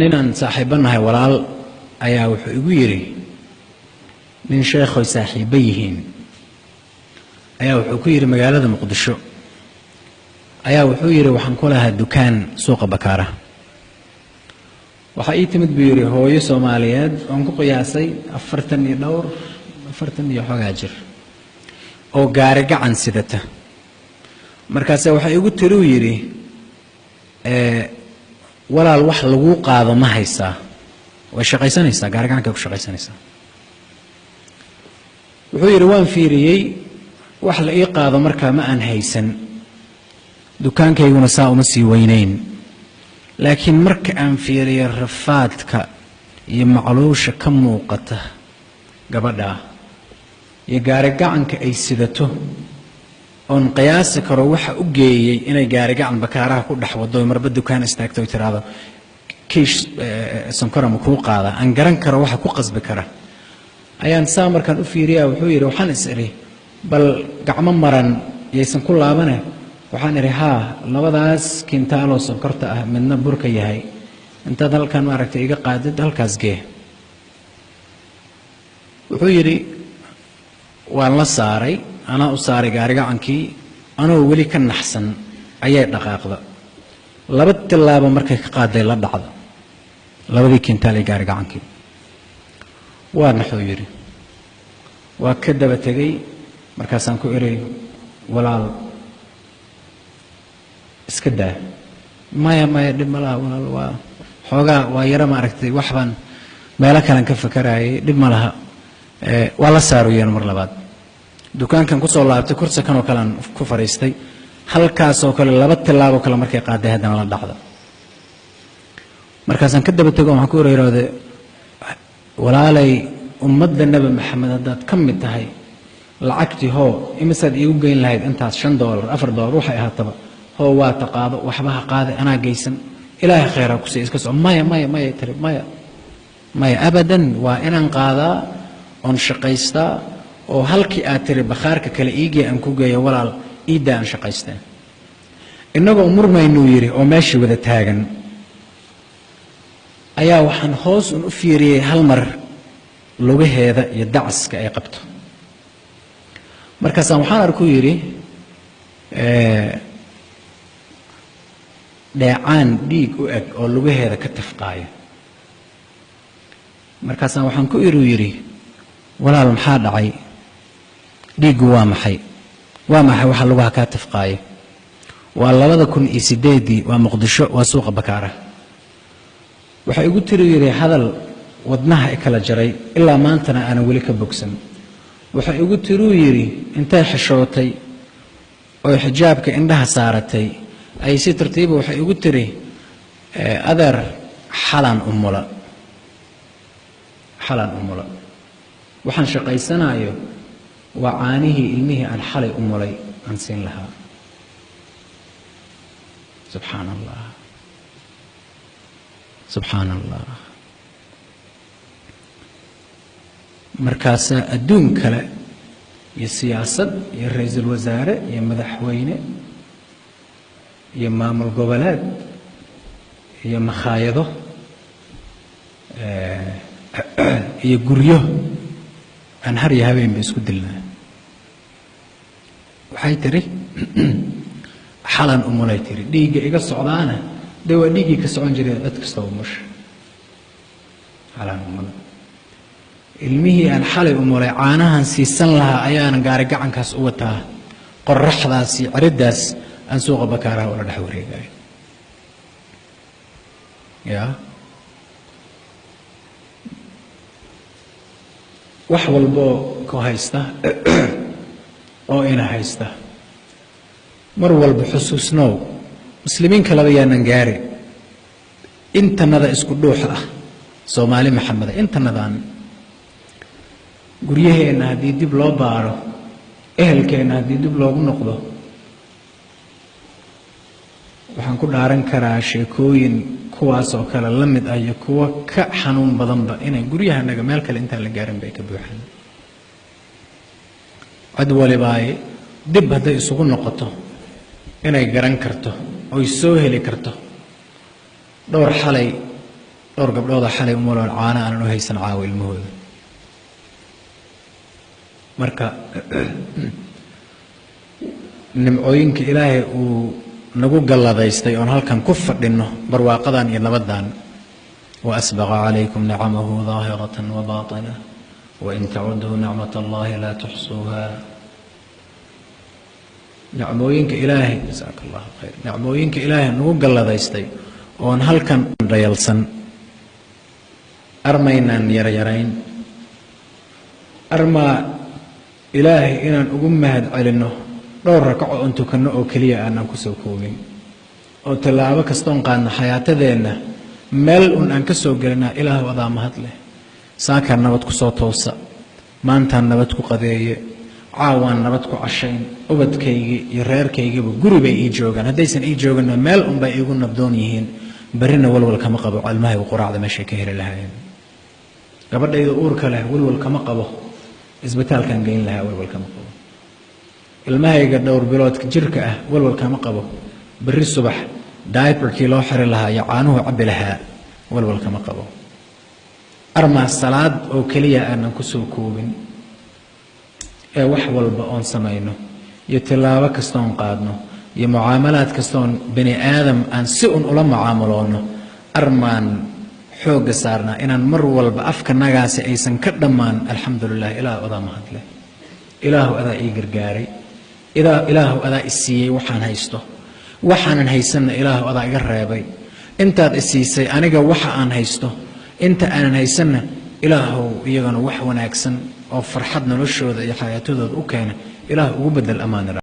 ninaan saaxiibanahay walaal ayaa wuxuu igu yiri nin sheekhoy saaxiiba yihiin ayaa wuxuu ku yiri magaalada Muqdisho ayaa wuxuu yiri waxaan ku lahaa dukaan suuqa Bakaara waxa ii timid buu yiri hooyo Soomaaliyeed oo ku qiyaasay 40 iyo xogaa jir oo gaari gacan sidata markaas waxa igu tiri uu yiri walaal wax lagu qaado ma haysaa way shaqaysanaysaa gaari gacanka ku shaqaysanaysaa wuxuu yiri waan fiiriyay wax la ii qaado markaa ma aan haysan dukaankayguna saa uma sii weynayn laakiin marka aan fiiriyo rafaadka iyo macluusha ka muuqata gabadha iyo gaari gacanka ay sidato on qiyaas karo waxa u geeyay inay gaari gacan Bakaaraha ku dhax wado marba dukaan istaagto tiraado kiish sankara ma ku qaada aan garan karo waxa ku qasbi kara ayaan saamarkan u fiiriyaa wuxuu yiri waxaan isiri bal gacmo maran yeysan ku laabane waxaan iri labadaas kintaalo sonkorta ah midna burka yahay inta dalkan ma aragtay iga qaadid halkaas gee wuxuu yiri waan la saaray ana u saaray gaari gacankii anoo wali ka naxsan ayay dhaqaaqda laba tilaabo markay ka qaaday la dhacdo labadii kintaal ee gaari gacankii waa naxoo yiri waa ka daba tagay markaasaan ku iray walaal iska daa maya dhib malaha walaal waa xoogaa waa yara ma aragtay waxban meelo kale ka fakarayay dhib malaha waa la saarayeen mar labaad dukaankan ku soo laabtay kursi kan oo kale ku fariistay halkaas oo kale laba tilaabo kale markay qaaday hadan la dhacdo markaasaan ka daba tago waxaan ku iray walaalay ummadda nabi maxamed hadaad ka mid tahay lacagtii hoo imisaad iigu geyn lahayd intaas $5 $4 waxay ahaataba hoo waa taqaado waxba ha qaaday anaa geysan ilaahay khayra ku sii iska soo maya tiri maya abadan waa inaan qaadaa on shaqaystaa oo halkii aad tiri bakhaarka kale iigay aan ku geeyo walaal iida aan shaqaystaa inagoo murmaynu yiri oo meeshii wada taagan ayaa waxaan hoos u fiiriyay hal mar lugaheeda iyo dacska ay qabto markaas waxaan arku yiri dheecaan dhiig u eg oo lugaheeda ka tafqaayo markaas waxaan ku yiri walaal maxaa dhacay dhiigu waa maxay waxa lugaha ka tafqaayo waa 2008 waa Muqdisho waa suuqa Bakaara waxa igu tiri yiri hadal wadnaha kala jaray ilaa maantana aan wali ka bogsan waxa igu tiri yiri intay xishootay oo xijaabka indhaha saaratay ay si tartiib waxa igu tiri adeer xalan umula waxaan shaqaysanayo waa caanihii ilmihii aan xalay umulay aan siin lahaa subxaanallah markaas adduun kale iyo siyaasad iyo ra'iisul wasaare iyo madaxweyne iyo maamul goboleed iyo makhaayado iyo guryo aan har iyo habeen isku dilnaa waxay tiri xalan umulay tiri dhiiga iga socdaana dawa dhiigi ka socon jiray dad kasta oo mush xalan umulay ilmihii aan xalay umulay caanahan siisan lahaa ayaan gaari gacankaas u wataa qorraxdaas iyo ciridaas aan suuqa Bakaaraha wala dhex wareegay wax walbo ku haysta oo ina haysta mar walba xusuusnoo muslimiin kale ayaan gaari intanada isku dhuux ah Soomaali Maxamed intanadaan guryaheena hadii dib loo baaro ehelkeena hadii dib loogu noqdo waxaan ku dhaaran karaa sheekooyin kuwaas oo kale la mid ah iyo kuwa ka xanuun badanba inay guryahanaga meel kale inta la gaarin bay ka buuxaan cid walibaay dib haday isugu noqoto inay garan karto oo soo heli karto dhowr xalay dhowr gabdhooda xalay umaloon caana aanan u haysan caawa ilmahooda marka nimcooyinka ilaahay uu nagu galladaystay oon halkan ku fadhino barwaaqadan iyo nabadan وأسبغ عليكم نعمه ظاهرة وباطنة وإن تعدوا نعمة الله لا تحصوها نعموينك إلهي جزاك الله خير نعموينك إلهي نوق الله ذيستي وأن هل كان ريالسن أرمينا يرين أرمى إلهي إن أقومهد علنه دور ركعوا أنتو كنو كليا أنا كسوكوين أو تلعبك استنقان حياة ذينا meel aan ka soo galinaa ilaahay wadaa mahad leh saaka nabad ku soo toosa maanta nabad ku qadeeye caawaan nabad ku cashayn ubadkaygi iyo reerkaygiba guri bay ii joogaan haddaysan ii joogana meel bay iigu nabdoon yihiin barina walwal kama qabo ilmahay quraacda meeshay ka heli lahaayeen gabadhayda uurka leh walwal kama qabo isbitaalkan geyn lahaa walwal kama qabo ilmahayga dhowr bilood jirka ah walwal kama qabo bari subax diaperkii loo xiri lahaa iyo caanuhu cabbi lahaa walwal kama qabo armaa salaad oo keliya aanan ku soo koobin ee wax walba oon samayno iyo tilaabo kastoon qaadno iyo mucaamalaad kastoon bani aadam aan si un ula mucaamaloonno armaan xoogga saarnaa inaan mar walba afkanagaasi aysan ka dhammaan alxamdulilah ilaah adaa mahadle ilaahu adaa ii gargaaray ilaahu adaa isiiyey waxaan haysto waxaanan haysanna ilaahu adaa iga reebay intaad isiisay aniga waxa aan haysto inta aanan haysanna ilaahu iyagana wax wanaagsan oo farxad noloshooda iyo xayaatadooda u keena ilaahu ugu bedel ammaan